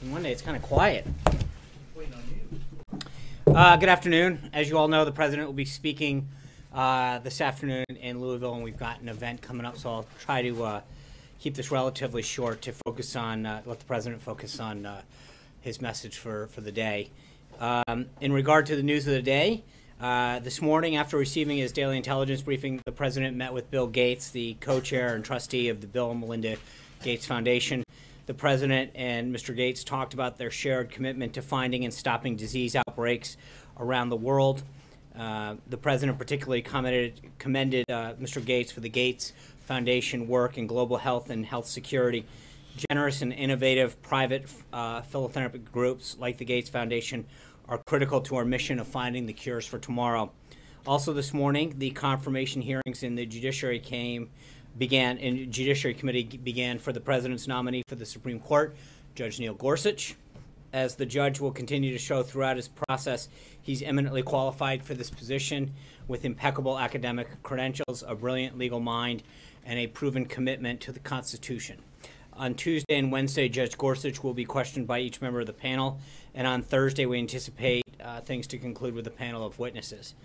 Monday, it's kind of quiet. Good afternoon. As you all know, the president will be speaking this afternoon in Louisville, and we've got an event coming up, so I'll try to keep this relatively short to focus on, let the president focus on his message for the day. In regard to the news of the day, this morning, after receiving his daily intelligence briefing, the president met with Bill Gates, the co-chair and trustee of the Bill and Melinda Gates Foundation. The president and Mr. Gates talked about their shared commitment to finding and stopping disease outbreaks around the world. The president particularly commended Mr. Gates for the Gates Foundation work in global health and health security. Generous and innovative private philanthropic groups like the Gates Foundation are critical to our mission of finding the cures for tomorrow. Also this morning, the confirmation hearings in the Judiciary Committee began for the president's nominee for the Supreme Court, Judge Neil Gorsuch. As the judge will continue to show throughout his process, he's eminently qualified for this position with impeccable academic credentials, a brilliant legal mind, and a proven commitment to the Constitution. On Tuesday and Wednesday, Judge Gorsuch will be questioned by each member of the panel, and on Thursday we anticipate things to conclude with a panel of witnesses.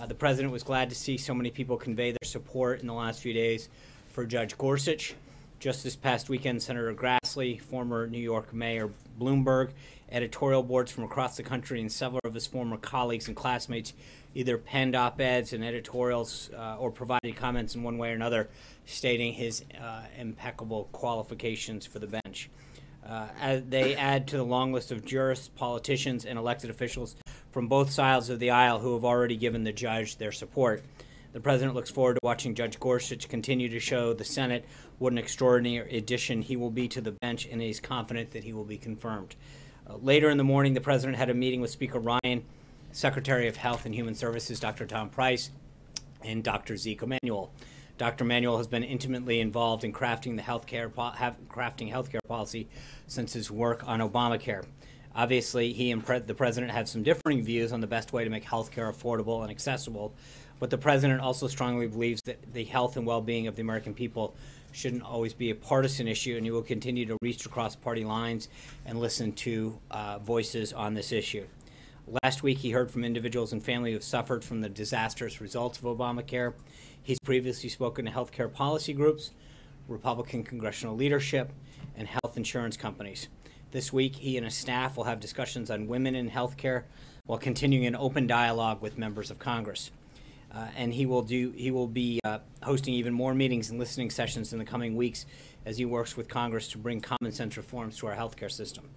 The president was glad to see so many people convey their support in the last few days for Judge Gorsuch. Just this past weekend, Senator Grassley, former New York Mayor Bloomberg, editorial boards from across the country, and several of his former colleagues and classmates either penned op-eds and editorials or provided comments in one way or another stating his impeccable qualifications for the bench. They add to the long list of jurists, politicians, and elected officials from both sides of the aisle who have already given the judge their support. The president looks forward to watching Judge Gorsuch continue to show the Senate what an extraordinary addition he will be to the bench, and he's confident that he will be confirmed. Later in the morning, the president had a meeting with Speaker Ryan, Secretary of Health and Human Services, Dr. Tom Price, and Dr. Zeke Emanuel. Dr. Emanuel has been intimately involved in crafting healthcare policy since his work on Obamacare. Obviously, he and the president have some differing views on the best way to make healthcare affordable and accessible, but the president also strongly believes that the health and well-being of the American people shouldn't always be a partisan issue, and he will continue to reach across party lines and listen to voices on this issue. Last week, he heard from individuals and families who have suffered from the disastrous results of Obamacare. He's previously spoken to healthcare policy groups, Republican congressional leadership, and health insurance companies. This week, he and his staff will have discussions on women in healthcare while continuing an open dialogue with members of Congress. And he will be hosting even more meetings and listening sessions in the coming weeks as he works with Congress to bring common sense reforms to our healthcare system.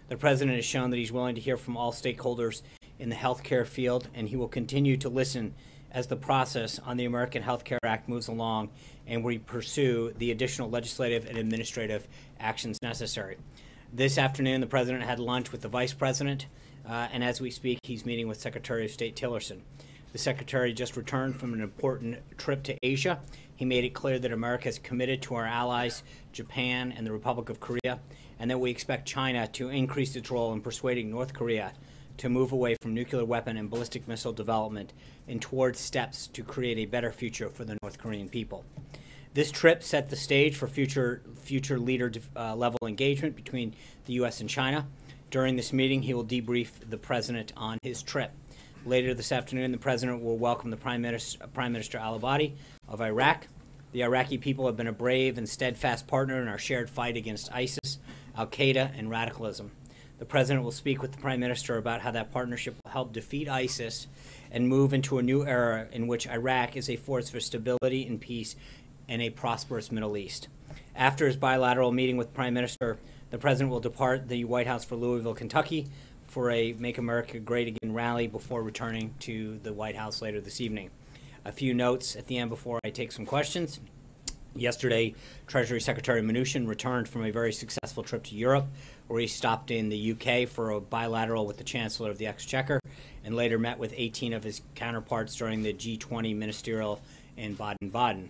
The president has shown that he's willing to hear from all stakeholders in the healthcare field, and he will continue to listen as the process on the American Health Care Act moves along and we pursue the additional legislative and administrative actions necessary. This afternoon, the president had lunch with the vice president, and as we speak, he's meeting with Secretary of State Tillerson. The secretary just returned from an important trip to Asia. He made it clear that America is committed to our allies, Japan and the Republic of Korea, and that we expect China to increase its role in persuading North Korea to move away from nuclear weapon and ballistic missile development and towards steps to create a better future for the North Korean people. This trip set the stage for future leader level engagement between the U.S. and China. During this meeting, he will debrief the president on his trip. Later this afternoon, the president will welcome the Prime Minister al-Abadi of Iraq. The Iraqi people have been a brave and steadfast partner in our shared fight against ISIS, al-Qaeda, and radicalism. The president will speak with the Prime Minister about how that partnership will help defeat ISIS and move into a new era in which Iraq is a force for stability and peace in a prosperous Middle East. After his bilateral meeting with the Prime Minister, the president will depart the White House for Louisville, Kentucky, for a Make America Great Again rally before returning to the White House later this evening. A few notes at the end before I take some questions. Yesterday, Treasury Secretary Mnuchin returned from a very successful trip to Europe, where he stopped in the UK for a bilateral with the Chancellor of the Exchequer, and later met with 18 of his counterparts during the G20 ministerial in Baden-Baden.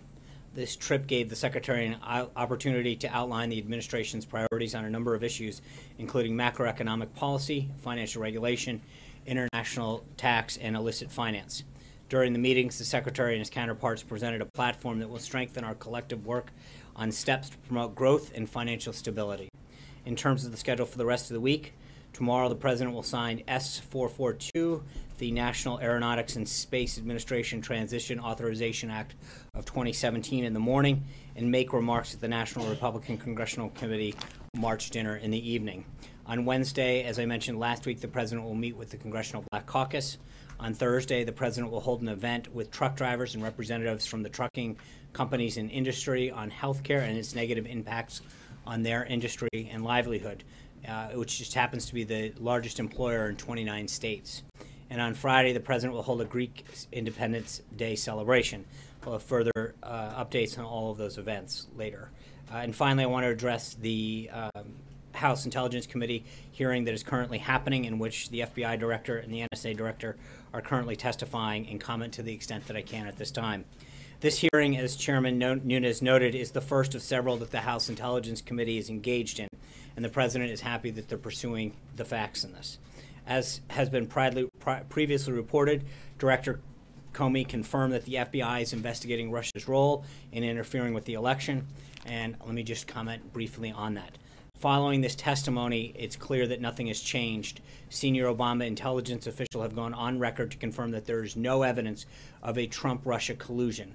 This trip gave the Secretary an opportunity to outline the administration's priorities on a number of issues, including macroeconomic policy, financial regulation, international tax, and illicit finance. During the meetings, the Secretary and his counterparts presented a platform that will strengthen our collective work on steps to promote growth and financial stability. In terms of the schedule for the rest of the week, tomorrow the President will sign S-442, the National Aeronautics and Space Administration Transition Authorization Act of 2017 in the morning, and make remarks at the National Republican Congressional Committee March dinner in the evening. On Wednesday, as I mentioned last week, the President will meet with the Congressional Black Caucus. On Thursday, the President will hold an event with truck drivers and representatives from the trucking companies and industry on health care and its negative impacts on their industry and livelihood, which just happens to be the largest employer in 29 states. And on Friday, the President will hold a Greek Independence Day celebration. We'll have further updates on all of those events later. And finally, I want to address the House Intelligence Committee hearing that is currently happening, in which the FBI Director and the NSA Director are currently testifying, and comment to the extent that I can at this time. This hearing, as Chairman Nunes noted, is the first of several that the House Intelligence Committee is engaged in, and the President is happy that they're pursuing the facts in this. As has been previously reported, Director Comey confirmed that the FBI is investigating Russia's role in interfering with the election, and let me just comment briefly on that. Following this testimony, it's clear that nothing has changed. Senior Obama intelligence officials have gone on record to confirm that there is no evidence of a Trump-Russia collusion.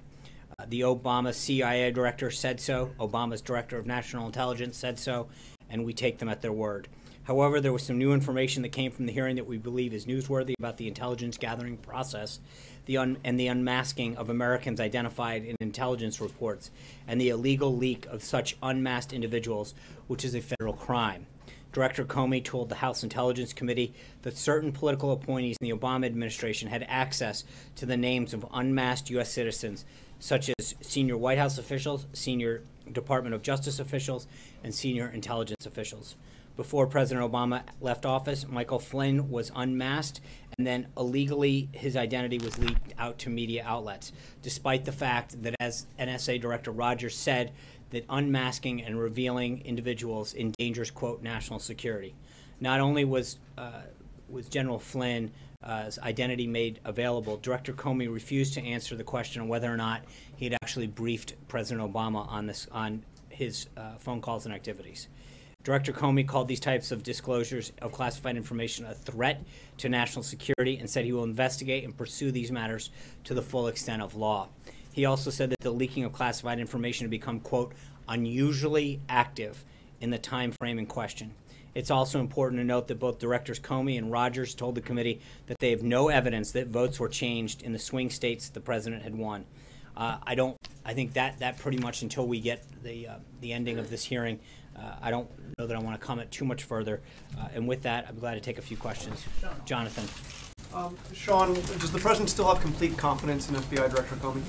The Obama CIA director said so, Obama's director of national intelligence said so, and we take them at their word. However, there was some new information that came from the hearing that we believe is newsworthy about the intelligence gathering process, and the unmasking of Americans identified in intelligence reports, and the illegal leak of such unmasked individuals, which is a federal crime. Director Comey told the House Intelligence Committee that certain political appointees in the Obama administration had access to the names of unmasked U.S. citizens, such as senior White House officials, senior Department of Justice officials, and senior intelligence officials. Before President Obama left office, Michael Flynn was unmasked, and then illegally his identity was leaked out to media outlets, despite the fact that, as NSA Director Rogers said, that unmasking and revealing individuals endangers, quote, national security. Not only was General Flynn's identity made available, Director Comey refused to answer the question on whether or not he had actually briefed President Obama on his phone calls and activities. Director Comey called these types of disclosures of classified information a threat to national security, and said he will investigate and pursue these matters to the full extent of law. He also said that the leaking of classified information had become, quote, unusually active in the time frame in question. It's also important to note that both Directors Comey and Rogers told the committee that they have no evidence that votes were changed in the swing states the president had won. I think that pretty much, until we get the ending of this hearing, I don't know that I want to comment too much further. And with that, I'm glad to take a few questions. Jonathan. Sean, does the president still have complete confidence in FBI Director Comey?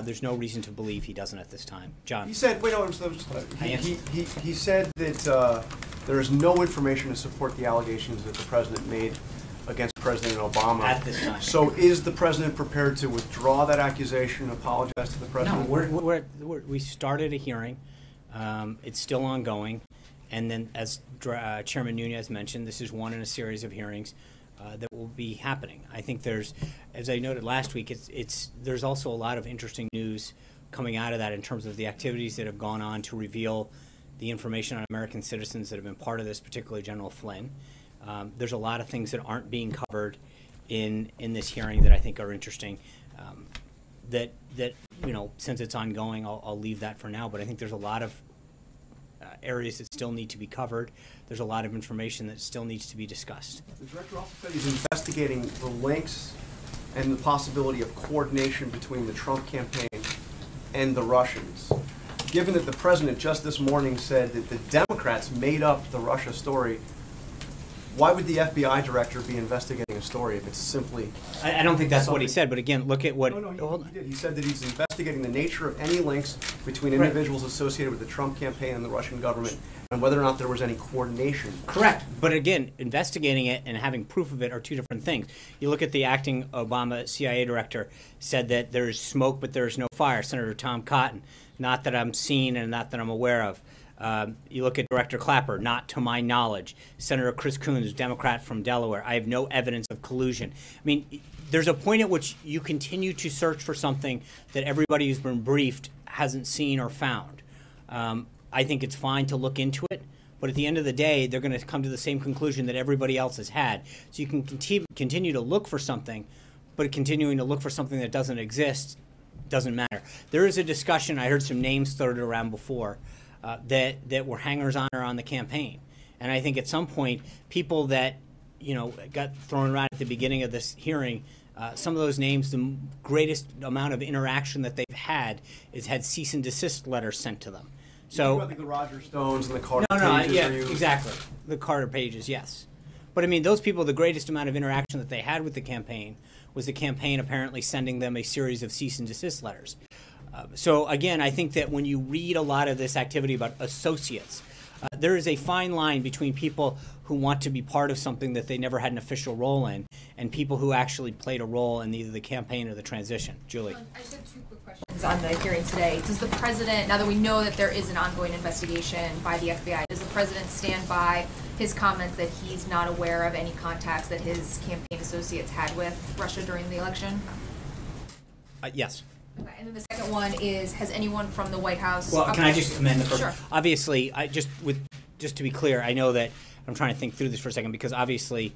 There's no reason to believe he doesn't at this time. John. He said, wait, no, he said that there is no information to support the allegations that the president made against President Obama at this time. So is the president prepared to withdraw that accusation and apologize to the president? No, we started a hearing. It's still ongoing. And then, as Chairman Nunes mentioned, this is one in a series of hearings that will be happening. I think there's, as I noted last week, there's also a lot of interesting news coming out of that in terms of the activities that have gone on to reveal the information on American citizens that have been part of this, particularly General Flynn. There's a lot of things that aren't being covered in this hearing that I think are interesting. That since it's ongoing, I'll leave that for now. But I think there's a lot of areas that still need to be covered. There's a lot of information that still needs to be discussed. The director also said he's investigating the links and the possibility of coordination between the Trump campaign and the Russians. Given that the president just this morning said that the Democrats made up the Russia story, why would the FBI director be investigating a story if it's simply... I don't think that's what he said, but again, look at what... No, he did. He said that he's investigating the nature of any links between individuals associated with the Trump campaign and the Russian government, and whether or not there was any coordination. Correct. But again, investigating it and having proof of it are two different things. You look at the acting Obama CIA director said that there's smoke but there's no fire, Senator Tom Cotton. Not that I'm seen and not that I'm aware of. You look at Director Clapper, not to my knowledge. Senator Chris Coons, Democrat from Delaware. I have no evidence of collusion. I mean, there's a point at which you continue to search for something that everybody who's been briefed hasn't seen or found. I think it's fine to look into it, but at the end of the day, they're going to come to the same conclusion that everybody else has had. So you can continue to look for something, but continuing to look for something that doesn't exist doesn't matter. There is a discussion, I heard some names floated around before, that were hangers-on around the campaign. And I think at some point, people that got thrown around at the beginning of this hearing, some of those names, the greatest amount of interaction that they've had is had cease and desist letters sent to them. So I think the Roger Stones and the Carter pages. Yeah, you... exactly. The Carter pages, yes. But I mean, those people, the greatest amount of interaction that they had with the campaign was the campaign apparently sending them a series of cease and desist letters. So again, I think that when you read a lot of this activity about associates, there is a fine line between people who want to be part of something that they never had an official role in and people who actually played a role in either the campaign or the transition. Julie. I just have two quick questions on the hearing today. Does the president, now that we know that there is an ongoing investigation by the FBI, does the president stand by his comments that he's not aware of any contacts that his campaign associates had with Russia during the election? Yes. Okay, and then the second one is, has anyone from the White House... Well, can I just amend the first? Sure. Obviously, just to be clear, I know that I'm trying to think through this for a second because obviously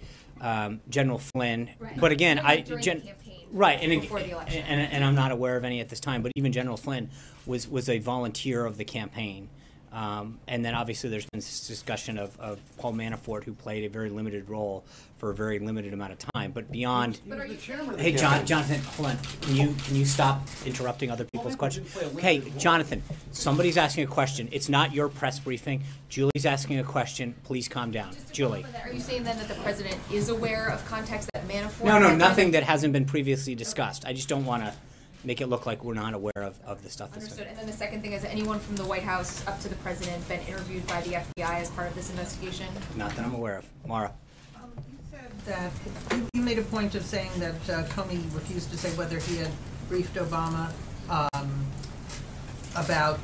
General Flynn, right. But again, during the campaign, right, before the election. And I'm not aware of any at this time, but even General Flynn was a volunteer of the campaign. And then obviously there's been this discussion of Paul Manafort, who played a very limited role for a very limited amount of time. But beyond, hey, Jonathan, hold on. Can you stop interrupting other people's questions? Okay, Jonathan, somebody's asking a question. It's not your press briefing. Julie's asking a question. Please calm down. Julie. Are you saying then that the president is aware of contacts that Manafort? No, nothing that hasn't been previously discussed. I just don't want to make it look like we're not aware of the stuff that's understood. And then the second thing is, anyone from the White House up to the president been interviewed by the FBI as part of this investigation? Not that I'm aware of. Mara. You said that you made a point of saying that Comey refused to say whether he had briefed Obama about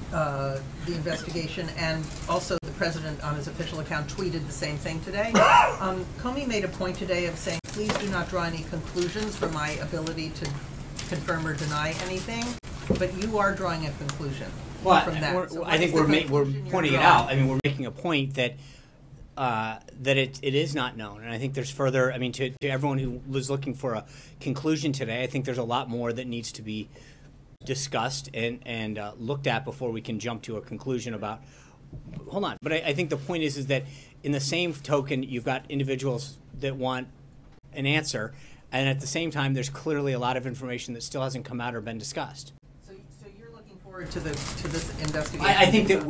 the investigation, and also the president on his official account tweeted the same thing today. Comey made a point today of saying, please do not draw any conclusions from my ability to confirm or deny anything, but you are drawing a conclusion from that. So I think we're pointing it out. I mean, we're making a point that it is not known, and I think there's further. I mean, to everyone who was looking for a conclusion today, I think there's a lot more that needs to be discussed and looked at before we can jump to a conclusion about. Hold on, but I think the point is that in the same token, you've got individuals that want an answer. And at the same time, there's clearly a lot of information that still hasn't come out or been discussed. So you're looking forward to this investigation? I think that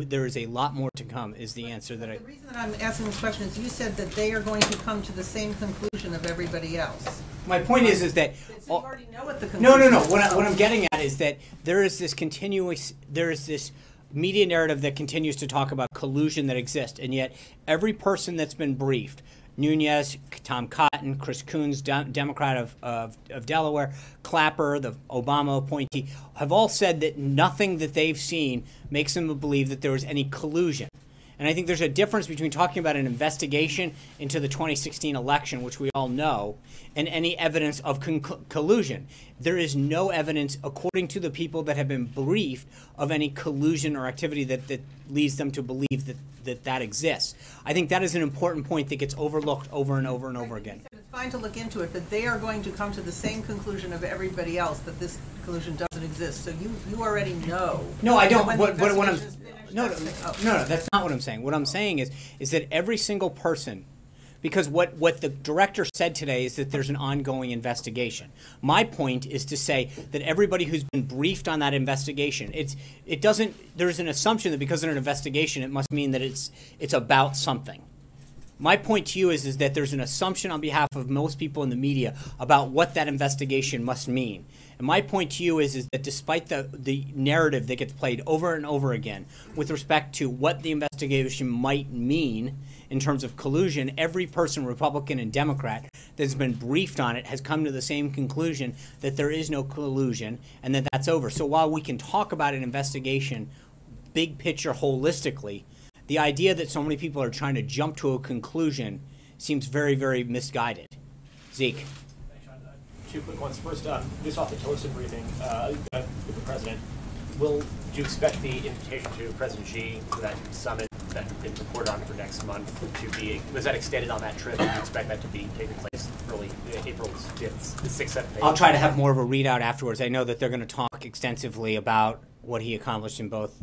there is a lot more to come, is the answer that I... The reason that I'm asking this question is you said that they are going to come to the same conclusion of everybody else. My point is that... So you already know what the conclusion No. is. What I'm getting at is that there is this media narrative that continues to talk about collusion that exists, and yet every person that's been briefed, Nunes, Tom Cotton, Chris Coons, Democrat of Delaware, Clapper, the Obama appointee, have all said that nothing that they've seen makes them believe that there was any collusion. And I think there's a difference between talking about an investigation into the 2016 election, which we all know, and any evidence of collusion. There is no evidence, according to the people that have been briefed, of any collusion or activity that leads them to believe that exists. I think that is an important point that gets overlooked over and over and over again. It's fine to look into it, but they are going to come to the same conclusion of everybody else, that this collusion doesn't exist. So you already know. No, I don't. No, that's not what I'm saying. What I'm saying is that every single person, because what the director said today is that there's an ongoing investigation. My point is to say that everybody who's been briefed on that investigation, there's an assumption that because of an investigation, it must mean that it's about something. My point to you is that there's an assumption on behalf of most people in the media about what that investigation must mean. And my point to you is that despite the narrative that gets played over and over again with respect to what the investigation might mean in terms of collusion, every person, Republican and Democrat, that's been briefed on it has come to the same conclusion that there is no collusion and that that's over. So while we can talk about an investigation big picture holistically, the idea that so many people are trying to jump to a conclusion seems very, very misguided. Zeke. Thanks, Sean. Two quick ones. First, just off the Tillerson briefing with the president, do you expect the invitation to President Xi for that summit that had been reported on for next month to be, was that extended on that trip? Do you expect that to be taking place early April 5th, 6th, 7th, 8th? I'll try to have more of a readout afterwards. I know that they're going to talk extensively about what he accomplished in both,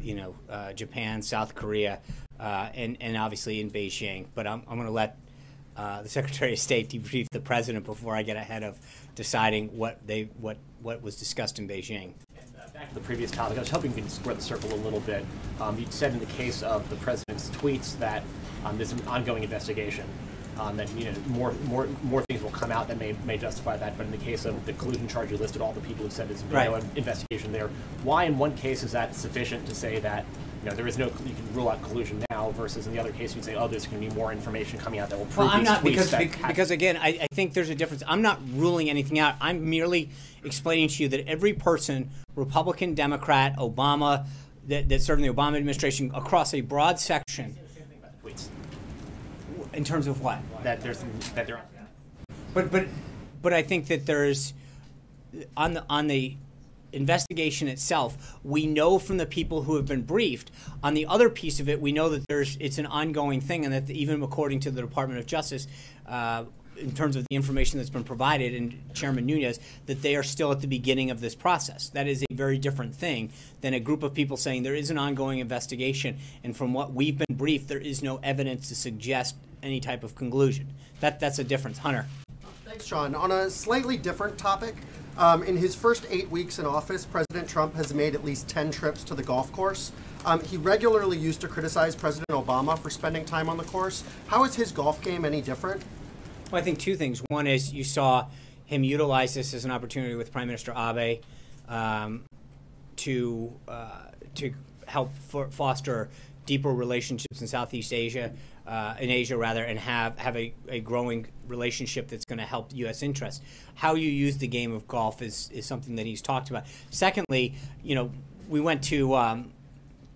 Japan, South Korea, and obviously in Beijing. But I'm going to let the Secretary of State debrief the president before I get ahead of deciding what was discussed in Beijing. Back to the previous topic, I was hoping you could square the circle a little bit. You said in the case of the president's tweets that there's an ongoing investigation, that more things will come out that may justify that. But in the case of the collusion charge, you listed all the people who said there's no investigation there. Why, in one case, is that sufficient to say that there is no, you can rule out collusion now, versus in the other case you say, oh, there's going to be more information coming out that will prove I'm these not, tweets because again, I think there's a difference. I'm not ruling anything out. I'm merely explaining to you that every person, Republican, Democrat, Obama, that served in the Obama administration, across a broad section. tweets. In terms of what? That there are. But I think that there's on the investigation itself, we know from the people who have been briefed. On the other piece of it, we know that it's an ongoing thing, and that even according to the Department of Justice, in terms of the information that's been provided, and Chairman Nunes, that they are still at the beginning of this process. That is a very different thing than a group of people saying there is an ongoing investigation, and from what we've been briefed, there is no evidence to suggest any type of conclusion. That's a difference. Hunter. Thanks, Sean. On a slightly different topic, in his first 8 weeks in office, President Trump has made at least 10 trips to the golf course. He regularly used to criticize President Obama for spending time on the course. How is his golf game any different? Well, I think two things. One is you saw him utilize this as an opportunity with Prime Minister Abe to help foster deeper relationships in Southeast Asia, in Asia rather, and have a growing relationship that's going to help U.S. interests. How you use the game of golf is something that he's talked about. Secondly, we went to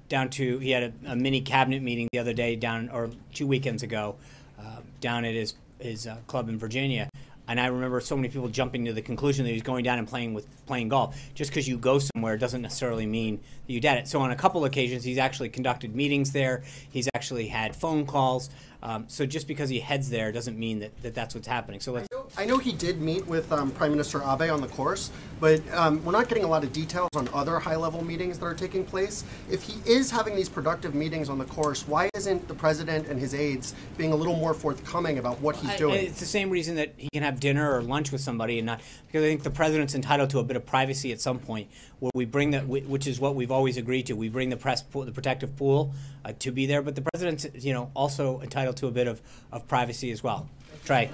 down to, he had a mini cabinet meeting the other day or 2 weekends ago down at his club in Virginia. And I remember so many people jumping to the conclusion that he's going down and playing golf. Just because you go somewhere doesn't necessarily mean that you did it. So on a couple occasions, he's actually conducted meetings there. He's actually had phone calls. So just because he heads there doesn't mean that's what's happening. So I know he did meet with Prime Minister Abe on the course, but we're not getting a lot of details on other high-level meetings that are taking place. If he is having these productive meetings on the course, why isn't the president and his aides being a little more forthcoming about what he's doing? It's the same reason that he can have dinner or lunch with somebody, and not because I think the president's entitled to a bit of privacy at some point, where we bring that, which is what we've always agreed to. We bring the press pool, the protective pool, to be there, but the president's also entitled to a bit of privacy as well. Trey.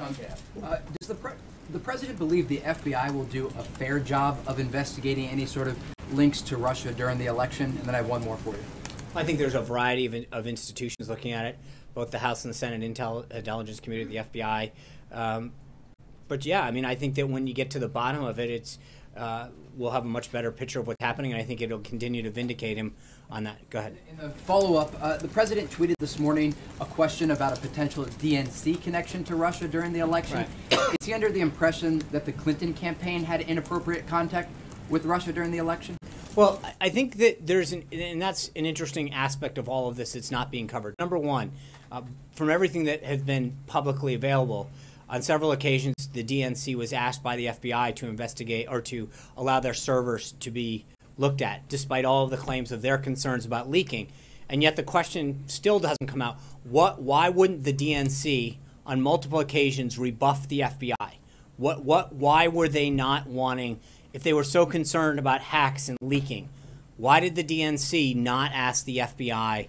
Does the president believe the FBI will do a fair job of investigating any sort of links to Russia during the election? And then I have one more for you. I think there's a variety of institutions looking at it, both the House and the Senate Intelligence Committee, the FBI. But yeah, I mean, I think that when you get to the bottom of it, we'll have a much better picture of what's happening, and I think it'll continue to vindicate him on that. Go ahead. In the follow-up, the president tweeted this morning a question about a potential DNC connection to Russia during the election. Right. Is he under the impression that the Clinton campaign had inappropriate contact with Russia during the election? Well, I think that and that's an interesting aspect of all of this that's not being covered. Number one, from everything that has been publicly available, on several occasions, the DNC was asked by the FBI to investigate or to allow their servers to be looked at, despite all of the claims of their concerns about leaking. And yet the question still doesn't come out. Why wouldn't the DNC on multiple occasions rebuff the FBI? Why were they not wanting, if they were so concerned about hacks and leaking, why did the DNC not ask the FBI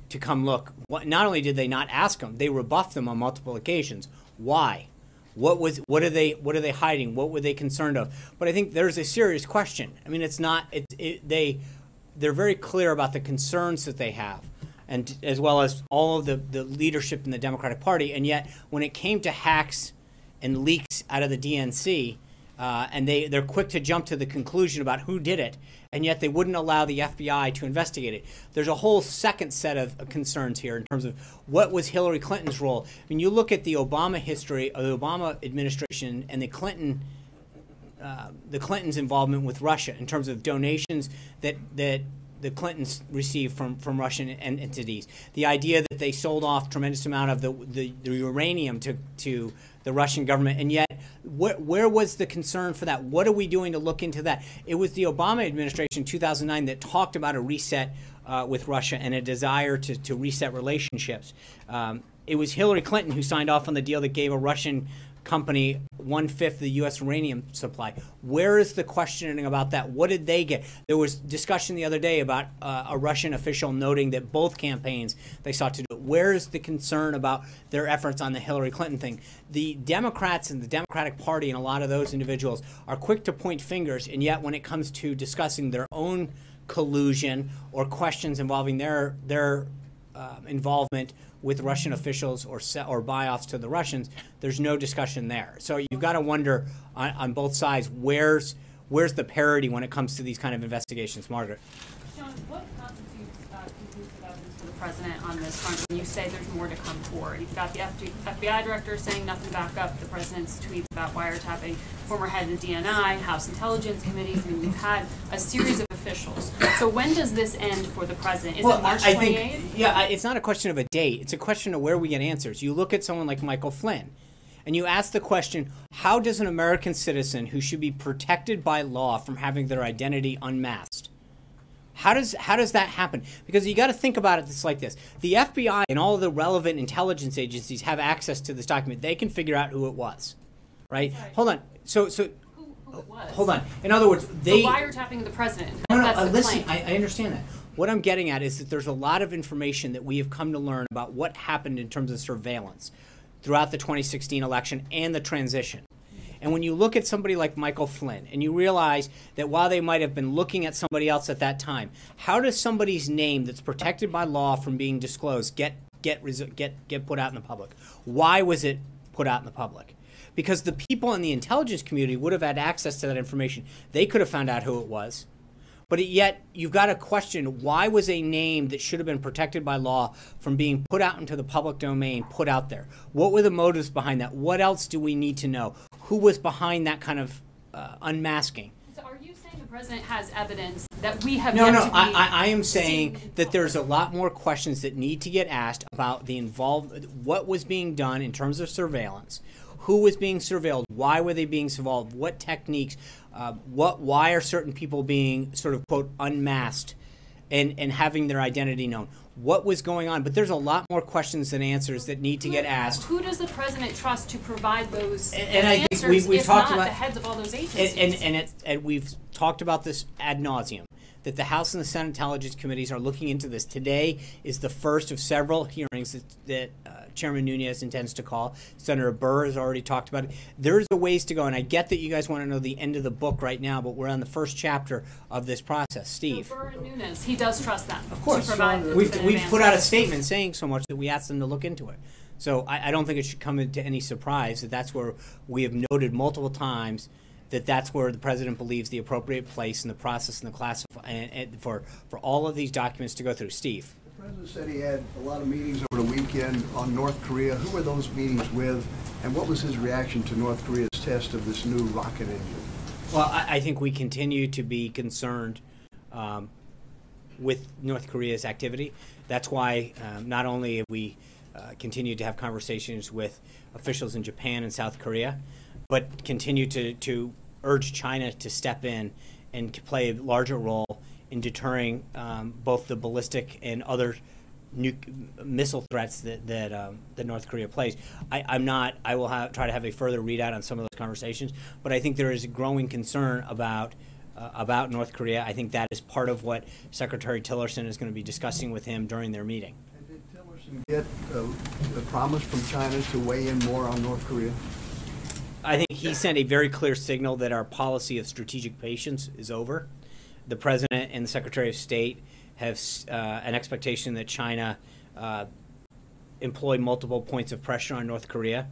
to come look? Not only did they not ask them, they rebuffed them on multiple occasions. Why? What are they hiding? What were they concerned of? But I think there's a serious question. I mean, they're very clear about the concerns that they have, and as well as all of the leadership in the Democratic Party. And yet, when it came to hacks and leaks out of the DNC, and they're quick to jump to the conclusion about who did it, and yet they wouldn't allow the FBI to investigate it. There's a whole second set of concerns here in terms of what was Hillary Clinton's role. I mean, you look at the Obama history of the Obama administration and the Clintons' involvement with Russia in terms of donations that the Clintons received from Russian entities. The idea that they sold off tremendous amount of the uranium to the Russian government, and yet where was the concern for that? What are we doing to look into that? It was the Obama administration in 2009 that talked about a reset with Russia and a desire to reset relationships. It was Hillary Clinton who signed off on the deal that gave a Russian company 1/5 of the U.S. uranium supply. Where is the questioning about that? What did they get? There was discussion the other day about a Russian official noting that both campaigns they sought to do it. Where is the concern about their efforts on the Hillary Clinton thing? The Democrats and the Democratic Party and a lot of those individuals are quick to point fingers, and yet when it comes to discussing their own collusion or questions involving their involvement with Russian officials or buy-offs to the Russians, there's no discussion there. So you've got to wonder on both sides, where's the parity when it comes to these kind of investigations? Margaret. Sean, what constitutes conclusive evidence for the president on this front when you say there's more to come forward? You've got the FBI director saying nothing to back up the president's tweets about wiretapping former head of the DNI, House Intelligence Committees. I mean, we've had a series of officials. So when does this end for the president? Is it March 28th? It's not a question of a date. It's a question of where we get answers. You look at someone like Michael Flynn, and you ask the question, how does an American citizen who should be protected by law from having their identity unmasked, how does that happen? Because you got to think about it like this. The FBI and all of the relevant intelligence agencies have access to this document. They can figure out who it was, right? Hold on. So who it was? Hold on. In other words, the wiretapping of the president. Listen, I understand that. What I'm getting at is that there's a lot of information that we have come to learn about what happened in terms of surveillance throughout the 2016 election and the transition. And when you look at somebody like Michael Flynn and you realize that while they might have been looking at somebody else at that time, how does somebody's name that's protected by law from being disclosed get put out in the public? Why was it put out in the public? Because the people in the intelligence community would have had access to that information. They could have found out who it was. But yet, you've got to question, why was a name that should have been protected by law from being put out into the public domain put out there? What were the motives behind that? What else do we need to know? Who was behind that kind of unmasking? So are you saying the president has evidence that we have No, I am saying that there's a lot more questions that need to get asked about what was being done in terms of surveillance. Who was being surveilled? Why were they being surveilled? What techniques? Why are certain people being sort of, quote, unmasked and having their identity known? What was going on? But there's a lot more questions than answers that need to get asked. Who does the president trust to provide those I answers think we've if talked not about the heads of all those agencies? And we've talked about this ad nauseum, that the House and the Senate Intelligence Committees are looking into this. Today is the first of several hearings that Chairman Nunes intends to call. Senator Burr has already talked about it. There's a ways to go, and I get that you guys want to know the end of the book right now, but we're on the first chapter of this process. Steve. So Burr and Nunes, he does trust them. Of course. We've put out a statement saying so much that we asked them to look into it. So I don't think it should come into any surprise that that's where we have noted multiple times that that's where the president believes the appropriate place in the process and the classify and for all of these documents to go through. Steve. The president said he had a lot of meetings over the weekend on North Korea. Who were those meetings with, and what was his reaction to North Korea's test of this new rocket engine? Well, I think we continue to be concerned with North Korea's activity. That's why not only have we continued to have conversations with officials in Japan and South Korea, but continue to urge China to step in and to play a larger role in deterring both the ballistic and other missile threats that North Korea plays. I will try to have a further readout on some of those conversations, but I think there is a growing concern about North Korea. I think that is part of what Secretary Tillerson is going to be discussing with him during their meeting. And did Tillerson get a promise from China to weigh in more on North Korea? I think he sent a very clear signal that our policy of strategic patience is over. The President and the Secretary of State have an expectation that China employ multiple points of pressure on North Korea.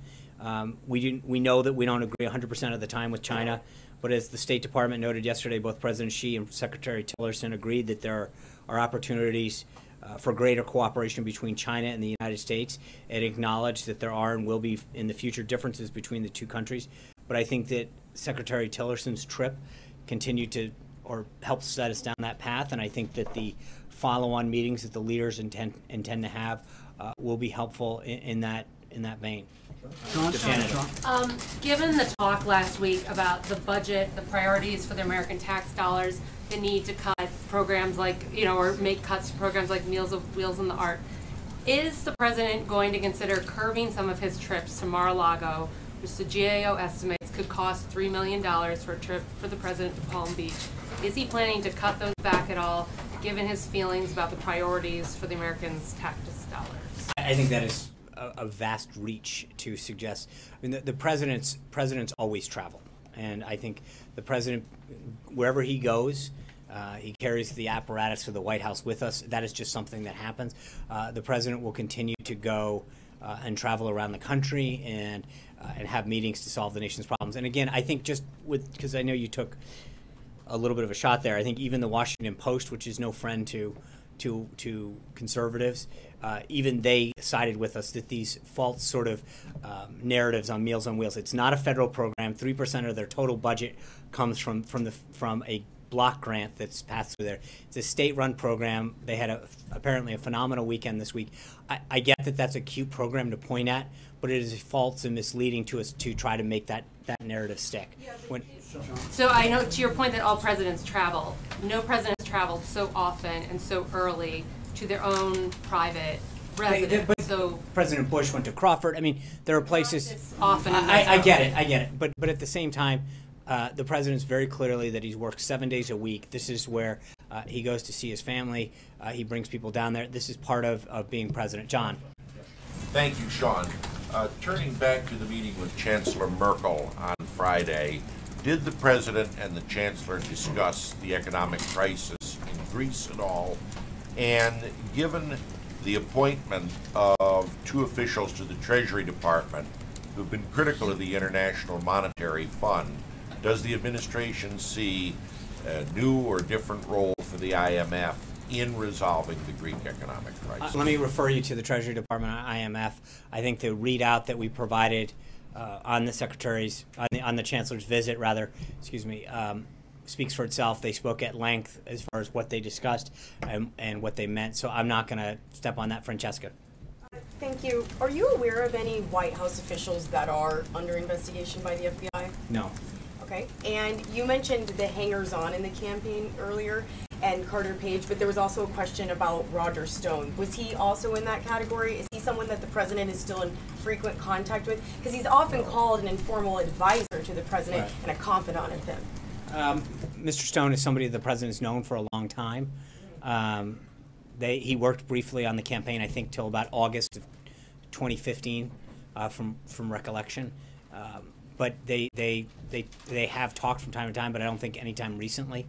We know that we don't agree 100% of the time with China, but as the State Department noted yesterday, both President Xi and Secretary Tillerson agreed that there are opportunities for greater cooperation between China and the United States, and acknowledged that there are and will be in the future differences between the two countries. But I think that Secretary Tillerson's trip continued to or helped set us down that path, and I think that the follow-on meetings that the leaders intend to have will be helpful in that vein. Given the talk last week about the budget, the priorities for the American tax dollars, the need to cut programs like, or make cuts to programs like Wheels on the Ark, is the president going to consider curbing some of his trips to Mar-a-Lago, which the GAO estimates could cost $3 million for a trip for the president to Palm Beach? Is he planning to cut those back at all, given his feelings about the priorities for the Americans' tax dollars? I think that is a vast reach to suggest. I mean, the presidents always travel, and I think the president, wherever he goes, he carries the apparatus of the White House with us. That is just something that happens. The president will continue to go and travel around the country and have meetings to solve the nation's problems. And again, I think because I know you took a little bit of a shot there. I think even the Washington Post, which is no friend to conservatives, even they sided with us that these false sort of narratives on Meals on Wheels. It's not a federal program. 3% of their total budget comes from a block grant that's passed through there. It's a state-run program. They had apparently a phenomenal weekend this week. I get that that's a cute program to point at, but it is false and misleading to us to try to make that narrative stick. So I know, to your point that all presidents travel, no presidents traveled so often and so early to their own private residence. But so President Bush went to Crawford. I mean, there are places. Often. I get it. But at the same time, the president's very clearly that he's worked 7 days a week. This is where he goes to see his family. He brings people down there. This is part of being president. John. Thank you, Sean. Turning back to the meeting with Chancellor Merkel on Friday, did the president and the chancellor discuss the economic crisis in Greece at all? And given the appointment of two officials to the Treasury Department who've been critical of the International Monetary Fund, does the administration see a new or different role for the IMF in resolving the Greek economic crisis? Let me refer you to the Treasury Department on IMF. I think the readout that we provided on the secretary's, on the chancellor's visit, speaks for itself. They spoke at length as far as what they discussed and what they meant. So I'm not going to step on that. Francesca. Thank you. Are you aware of any White House officials that are under investigation by the FBI? No. Okay. And you mentioned the hangers-on in the campaign earlier and Carter Page, but there was also a question about Roger Stone. Was he also in that category? Is he someone that the president is still in frequent contact with? Because he's often called an informal advisor to the president and a confidant of him. Mr. Stone is somebody the president has known for a long time. He worked briefly on the campaign, I think, till about August of 2015, from recollection. But they have talked from time to time, but I don't think any time recently.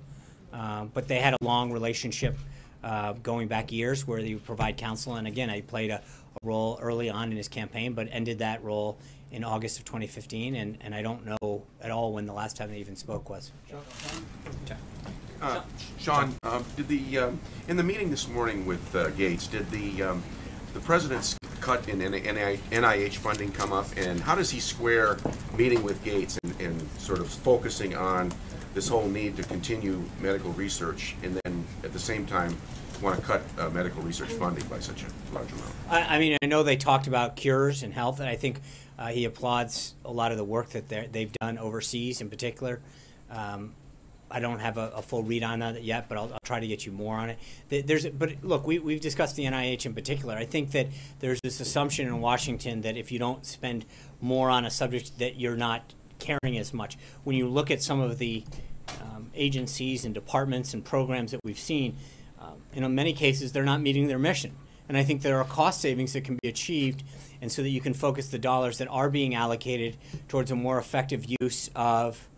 But they had a long relationship going back years where they would provide counsel. And again, I played a role early on in his campaign, but ended that role in August of 2015. And I don't know at all when the last time they even spoke was. Sean, in the meeting this morning with Gates, did the president's cut in NIH funding come up, and how does he square meeting with Gates and sort of focusing on this whole need to continue medical research, and then at the same time want to cut medical research funding by such a large amount? I mean, I know they talked about cures and health, and I think he applauds a lot of the work that they've done overseas in particular. I don't have a full read on that yet, but I'll try to get you more on it. But look, we've discussed the NIH in particular. I think that there's this assumption in Washington that if you don't spend more on a subject that you're not caring as much. When you look at some of the agencies and departments and programs that we've seen, in many cases they're not meeting their mission. And I think there are cost savings that can be achieved, and so that you can focus the dollars that are being allocated towards a more effective use of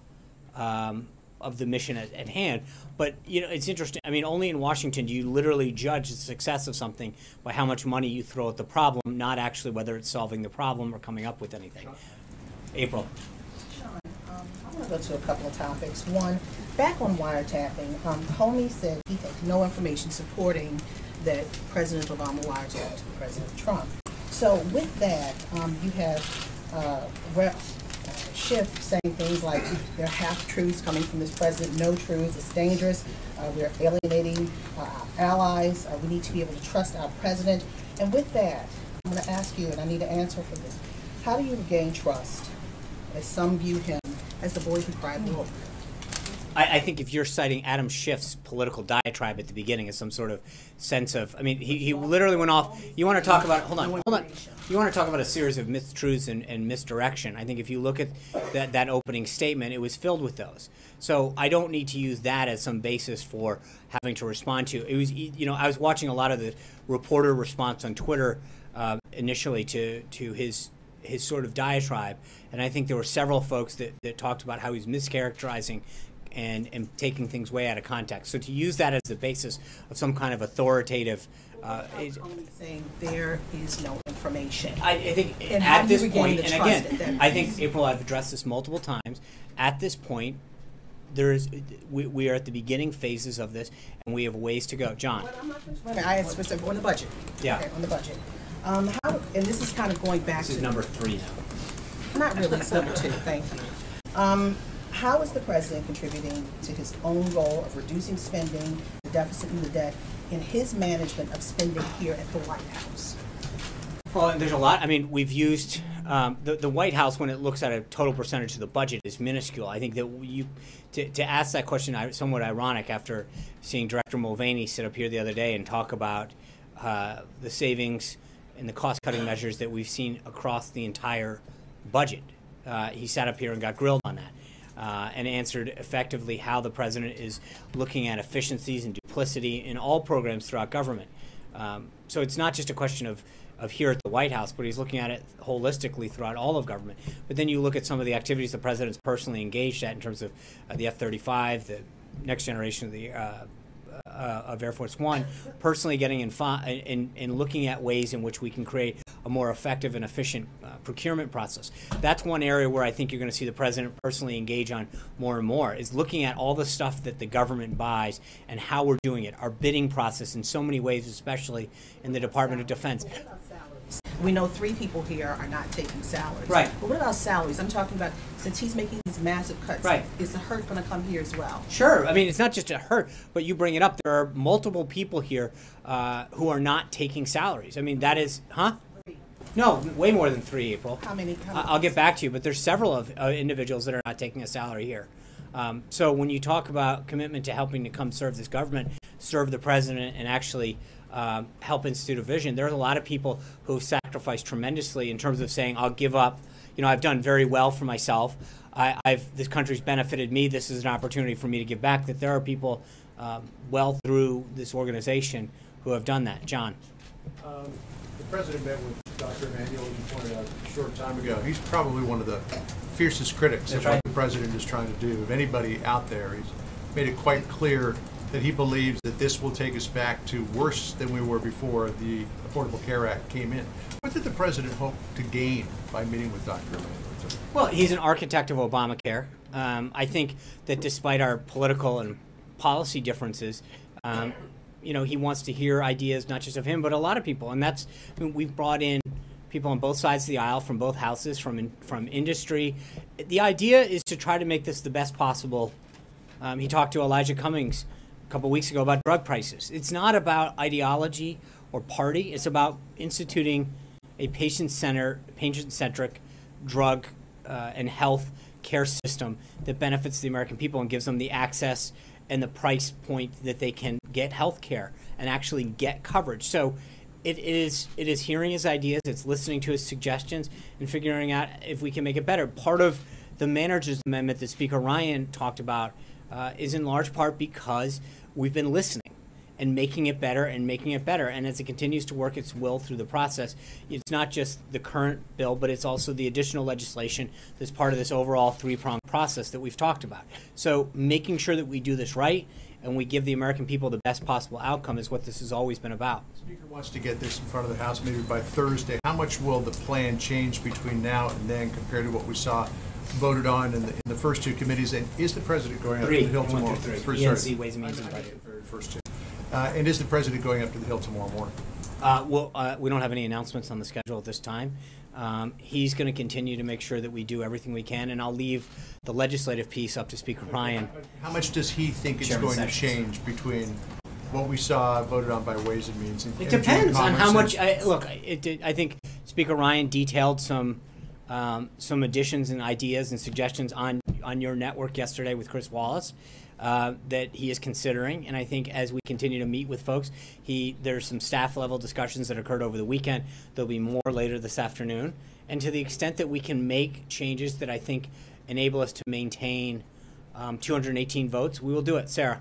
the mission at hand. But it's interesting. I mean, only in Washington do you literally judge the success of something by how much money you throw at the problem, not actually whether it's solving the problem or coming up with anything. April. Sean, I want to go to a couple of topics. One, back on wiretapping, Comey said he had no information supporting that President Obama wiretapped President Trump. So with that, you have Schiff saying things like, there are half-truths coming from this president, no truths, it's dangerous, we're alienating our allies, we need to be able to trust our president. And with that, I'm going to ask you, and I need an answer for this, how do you regain trust, as some view him as the boy who cried wolf? I think if you're citing Adam Schiff's political diatribe at the beginning as some sort of sense of, I mean, he literally went off. You want to talk about, hold on. You want to talk about a series of mistruths and misdirection. I think if you look at that opening statement, it was filled with those. So I don't need to use that as some basis for having to respond to. It was, I was watching a lot of the reporter response on Twitter initially to his sort of diatribe, and I think there were several folks that talked about how he's mischaracterizing and taking things way out of context. So to use that as the basis of some kind of authoritative... saying there is no information. I think and at this point, and again, that I think, April, I've addressed this multiple times, at this point, we are at the beginning phases of this, and we have ways to go. John? I asked specific on the budget. Yeah. Okay, on the budget. How, and this is kind of going back to... This is number 3 now. Not really, it's number 2, thank you. How is the president contributing to his own goal of reducing spending, the deficit and the debt, in his management of spending here at the White House? Well, there's a lot. I mean, we've used the White House, when it looks at a total percentage of the budget, is minuscule. I think that to ask that question is somewhat ironic after seeing Director Mulvaney sit up here the other day and talk about the savings and the cost-cutting measures that we've seen across the entire budget. He sat up here and got grilled on that. And answered effectively how the president is looking at efficiencies and duplicity in all programs throughout government. So it's not just a question of here at the White House, but he's looking at it holistically throughout all of government. But then you look at some of the activities the president's personally engaged at in terms of the F-35, the next generation of the of Air Force One, personally getting in looking at ways in which we can create a more effective and efficient procurement process. That's one area where I think you're going to see the president personally engage on more and more, is looking at all the stuff that the government buys and how we're doing it, our bidding process in so many ways, especially in the Department of Defense. We know 3 people here are not taking salaries. Right. But what about salaries? I'm talking about, since he's making these massive cuts, right, is the hurt going to come here as well? Sure. I mean, it's not just a hurt, but you bring it up. There are multiple people here who are not taking salaries. I mean, that is, No, way more than 3, April. How many? I'll get back to you, but there's several of individuals that are not taking a salary here. So when you talk about commitment to helping to come serve this government, serve the president, and actually help institute a vision, there's a lot of people who have sacrificed tremendously in terms of saying, I'll give up. I've done very well for myself. This country's benefited me. This is an opportunity for me to give back. That there are people well through this organization who have done that. John? The president met with Dr. Emanuel, as you pointed out a short time ago. He's probably one of the fiercest critics of what the president is trying to do. If anybody out there, he's made it quite clear that he believes that this will take us back to worse than we were before the Affordable Care Act came in. What did the president hope to gain by meeting with Dr. Emanuel? Well, he's an architect of Obamacare. I think that despite our political and policy differences, he wants to hear ideas not just of him, but a lot of people. And that's, we've brought in people on both sides of the aisle from both houses, from industry. The idea is to try to make this the best possible. He talked to Elijah Cummings a couple weeks ago about drug prices. It's not about ideology or party. It's about instituting a patient-centric drug and health care system that benefits the American people and gives them the access and the price point that they can get health care and actually get coverage. So it is hearing his ideas, it's listening to his suggestions, and figuring out if we can make it better. Part of the manager's amendment that Speaker Ryan talked about is in large part because we've been listening and making it better and making it better. And as it continues to work its will through the process, it's not just the current bill, but it's also the additional legislation that's part of this overall 3-pronged process that we've talked about. So making sure that we do this right and we give the American people the best possible outcome is what this has always been about. The Speaker wants to get this in front of the House maybe by Thursday. How much will the plan change between now and then compared to what we saw voted on in the first 2 committees? And is the president going up to the Hill tomorrow? ENC, Ways and Means and Budget. First 2. And is the president going up to the Hill tomorrow morning? We don't have any announcements on the schedule at this time. He's going to continue to make sure that we do everything we can, and I'll leave the legislative piece up to Speaker Ryan. How much does he think it's Chairman going to Sessions. change between what we saw voted on by Ways and Means? It depends on how much. I think Speaker Ryan detailed some additions and ideas and suggestions on your network yesterday with Chris Wallace that he is considering, and I think as we continue to meet with folks, there's some staff level discussions that occurred over the weekend. There'll be more later this afternoon, and to the extent that we can make changes that I think enable us to maintain 218 votes, we will do it. Sarah.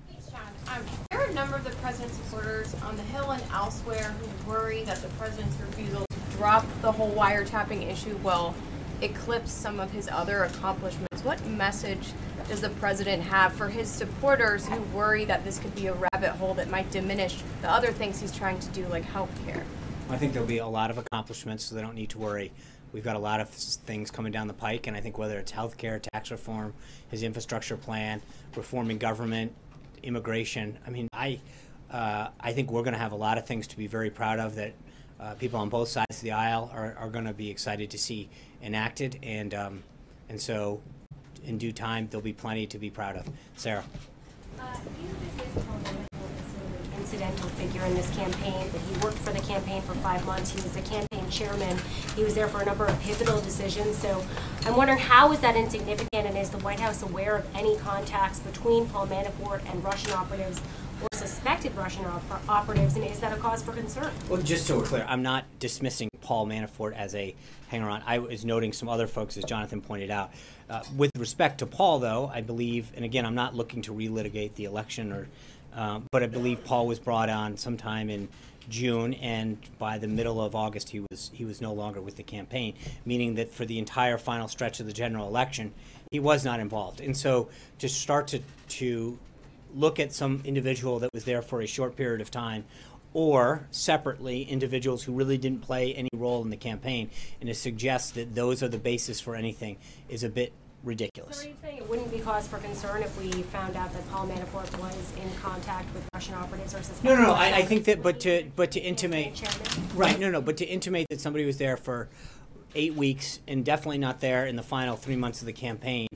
Thanks, John. There are a number of the president's supporters on the Hill and elsewhere who worry that the president's refusal to drop the whole wiretapping issue will eclipse some of his other accomplishments. What message does the president have for his supporters who worry that this could be a rabbit hole that might diminish the other things he's trying to do, like health care? I think there'll be a lot of accomplishments, so they don't need to worry. We've got a lot of things coming down the pike, and I think whether it's health care, tax reform, his infrastructure plan, reforming government, immigration, I think we're going to have a lot of things to be very proud of that people on both sides of the aisle are going to be excited to see enacted, and so in due time there'll be plenty to be proud of. Sarah. Incidental figure in this campaign, that he worked for the campaign for 5 months. He was the campaign chairman. He was there for a number of pivotal decisions. So I'm wondering, how is that insignificant, and is the White House aware of any contacts between Paul Manafort and Russian operatives or suspected Russian operatives, and is that a cause for concern? Well, just so we're clear, I'm not dismissing Paul Manafort as a hanger-on. I was noting some other folks, as Jonathan pointed out. With respect to Paul, though, I believe, and again, I'm not looking to relitigate the election, but I believe Paul was brought on sometime in June, and by the middle of August, he was no longer with the campaign, meaning that for the entire final stretch of the general election, he was not involved. And so to start to look at some individual that was there for a short period of time, or separately individuals who really didn't play any role in the campaign, and to suggest that those are the basis for anything is a bit ridiculous. So are you saying it wouldn't be cause for concern if we found out that Paul Manafort was in contact with Russian operatives or suspected? No. I think that, but to intimate, right? No. But to intimate that somebody was there for 8 weeks and definitely not there in the final 3 months of the campaign,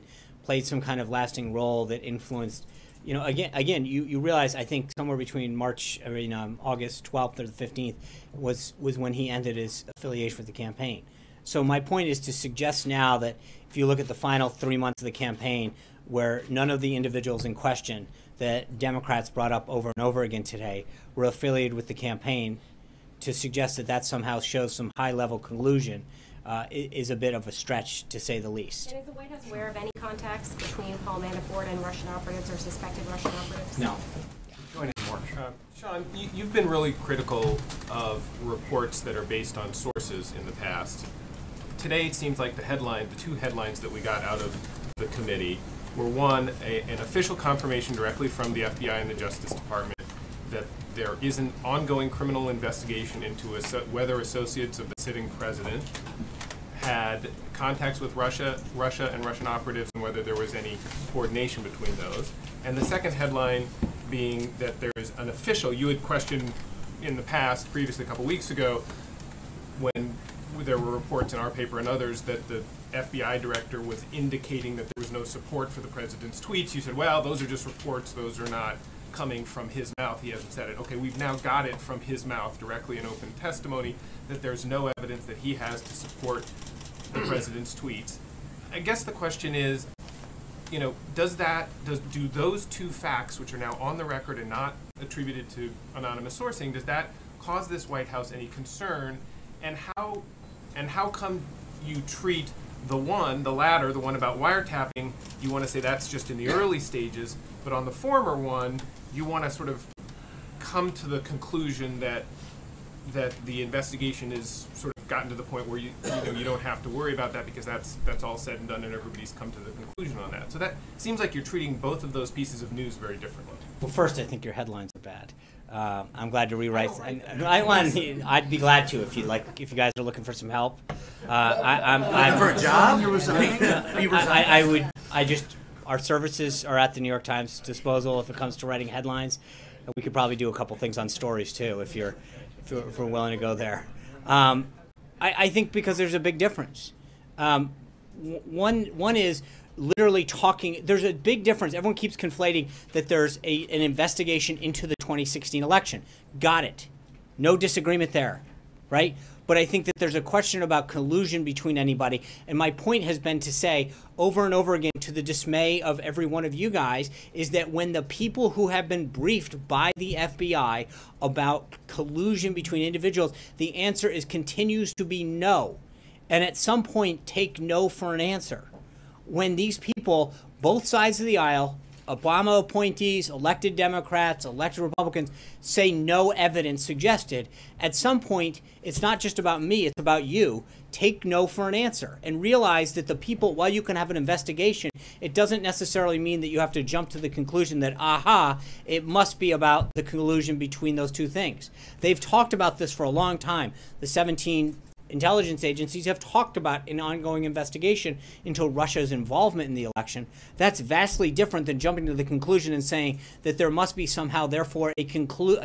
played some kind of lasting role that influenced. Again, you realize, I think somewhere between August 12th or the 15th was when he ended his affiliation with the campaign. So my point is to suggest now that if you look at the final 3 months of the campaign, where none of the individuals in question that Democrats brought up over and over again today were affiliated with the campaign, to suggest that somehow shows some high-level collusion is a bit of a stretch, to say the least. And is the White House aware of any contacts between Paul Manafort and Russian operatives or suspected Russian operatives? No. Sean, you've been really critical of reports that are based on sources in the past. Today, it seems like the two headlines that we got out of the committee were, one, an official confirmation directly from the FBI and the Justice Department that there is an ongoing criminal investigation into whether associates of the sitting president had contacts with Russia and Russian operatives, and whether there was any coordination between those. And the second headline being that there is an official, you had questioned in the past, previously a couple weeks ago, when there were reports in our paper and others that the FBI director was indicating that there was no support for the president's tweets. You said, well, those are just reports, those are not coming from his mouth, he hasn't said it. Okay, we've now got it from his mouth directly in open testimony that there's no evidence that he has to support the president's tweets. I guess the question is, do those two facts, which are now on the record and not attributed to anonymous sourcing, does that cause this White House any concern? And how come you treat the latter, the one about wiretapping, you want to say that's just in the early stages, but on the former one, you want to sort of come to the conclusion that the investigation is sort of gotten to the point where you don't have to worry about that because that's all said and done and everybody's come to the conclusion on that. So that seems like you're treating both of those pieces of news very differently. Well, first, I think your headlines are bad. I'm glad to rewrite. I'd be glad to if you guys are looking for some help. I'm for a job. Our services are at the New York Times disposal if it comes to writing headlines. We could probably do a couple things on stories too if you're if we're willing to go there. I think because there's a big difference. One is literally talking. There's a big difference. Everyone keeps conflating that there's an investigation into the 2016 election. Got it. No disagreement there, right? But I think that there's a question about collusion between anybody. And my point has been to say over and over again, to the dismay of every one of you guys, is that when the people who have been briefed by the FBI about collusion between individuals, the answer continues to be no. And at some point, take no for an answer. When these people, both sides of the aisle, Obama appointees, elected Democrats, elected Republicans, say no evidence suggested, at some point, it's not just about me, it's about you. Take no for an answer and realize that the people, while you can have an investigation, it doesn't necessarily mean that you have to jump to the conclusion that, aha, it must be about the collusion between those two things. They've talked about this for a long time. The 17 intelligence agencies have talked about an ongoing investigation into Russia's involvement in the election. That's vastly different than jumping to the conclusion and saying that there must be somehow, therefore, a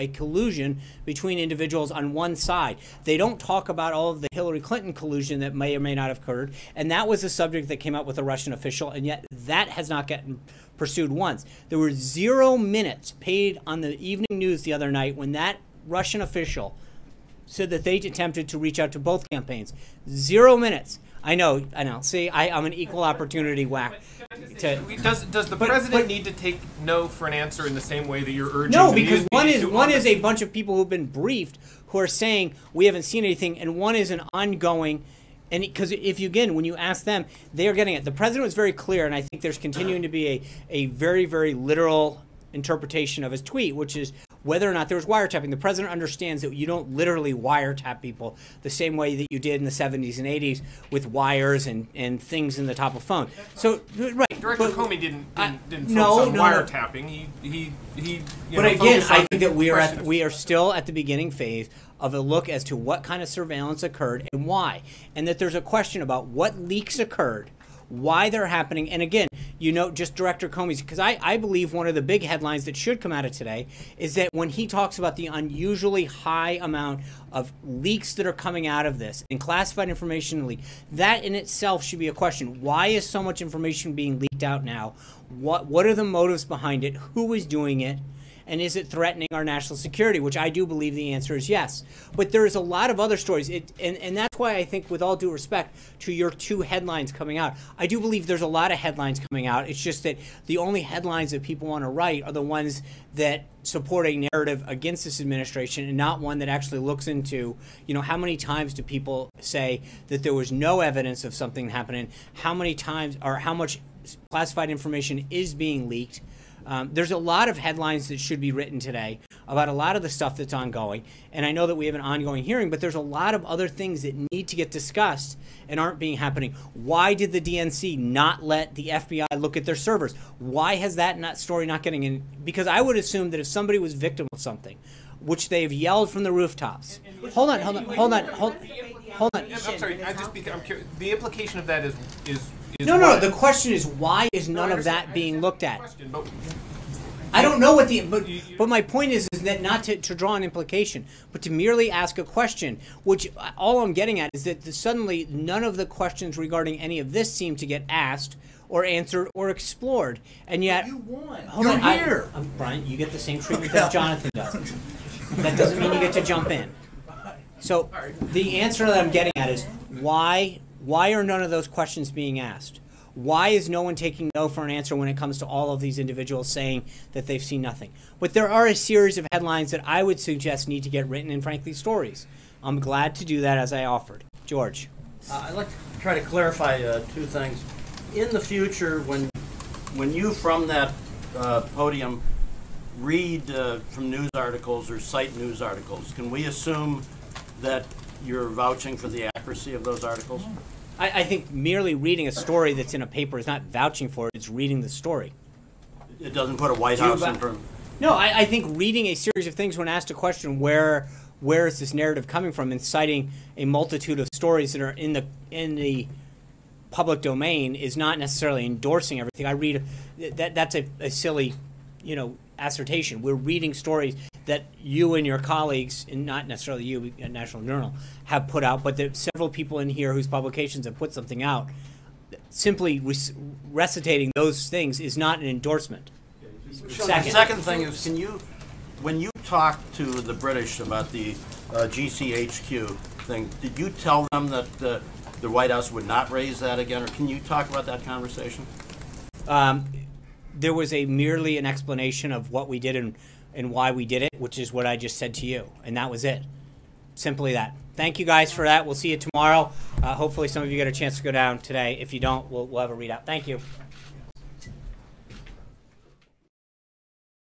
collusion between individuals on one side. They don't talk about all of the Hillary Clinton collusion that may or may not have occurred, and that was a subject that came up with a Russian official, and yet that has not gotten pursued once. There were 0 minutes paid on the evening news the other night when that Russian official said that they attempted to reach out to both campaigns. 0 minutes. I know. See, I'm an equal opportunity whack. Does the president need to take no for an answer in the same way that you're urging? No, because one is a bunch of people who've been briefed who are saying we haven't seen anything, and one is an ongoing. And because when you ask them, they are getting it. The president was very clear, and I think there's continuing to be a very, very literal interpretation of his tweet, which is whether or not there was wiretapping. The president understands that you don't literally wiretap people the same way that you did in the 70s and 80s with wires and things in the top of phone. So, right. Director Comey didn't focus on wiretapping. He but again, I think that we are still at the beginning phase of a look as to what kind of surveillance occurred and why. And that there's a question about what leaks occurred, why they're happening. And again, just Director Comey's, because I believe one of the big headlines that should come out of today is that when he talks about the unusually high amount of leaks that are coming out of this and classified information leak, that in itself should be a question. Why is so much information being leaked out now? What are the motives behind it? Who is doing it? And is it threatening our national security? Which I do believe the answer is yes. But there is a lot of other stories. And that's why I think, with all due respect to your two headlines coming out, I do believe there's a lot of headlines coming out. It's just that the only headlines that people want to write are the ones that support a narrative against this administration and not one that actually looks into, how many times do people say that there was no evidence of something happening? How many times or how much classified information is being leaked? There's a lot of headlines that should be written today about a lot of the stuff that's ongoing. And I know that we have an ongoing hearing, but there's a lot of other things that need to get discussed and aren't happening. Why did the DNC not let the FBI look at their servers? Why has that story not getting in? Because I would assume that if somebody was victim of something, which they've yelled from the rooftops. Hold on. I'm sorry. I'm curious. The implication of that is no. The question is, why is none of that being looked at? I don't know what but my point is that not to draw an implication, but to merely ask a question. Which all I'm getting at is that suddenly none of the questions regarding any of this seem to get asked or answered or explored, and yet you won. You're here, Brian. You get the same treatment that Jonathan does. That doesn't mean you get to jump in. So the answer that I'm getting at is why are none of those questions being asked? Why is no one taking no for an answer when it comes to all of these individuals saying that they've seen nothing? But there are a series of headlines that I would suggest need to get written, and frankly, stories. I'm glad to do that as I offered. George. I'd like to try to clarify two things. In the future, when you from that podium read from news articles or cite news articles, can we assume that you're vouching for the accuracy of those articles? I think merely reading a story that's in a paper is not vouching for it, it's reading the story. It doesn't put a White House in front. No, I think reading a series of things when asked a question, where is this narrative coming from, and citing a multitude of stories that are in the public domain is not necessarily endorsing everything. I read that's a silly, assertion. We're reading stories that you and your colleagues, and not necessarily you at National Journal, have put out, but that several people in here whose publications have put something out. Simply recitating those things is not an endorsement. The second thing is, when you talked to the British about the GCHQ thing, did you tell them that the White House would not raise that again, or can you talk about that conversation? There was merely an explanation of what we did and why we did it, which is what I just said to you, and that was it. Simply that. Thank you guys for that. We'll see you tomorrow. Hopefully some of you get a chance to go down today. If you don't, we'll have a readout. Thank you.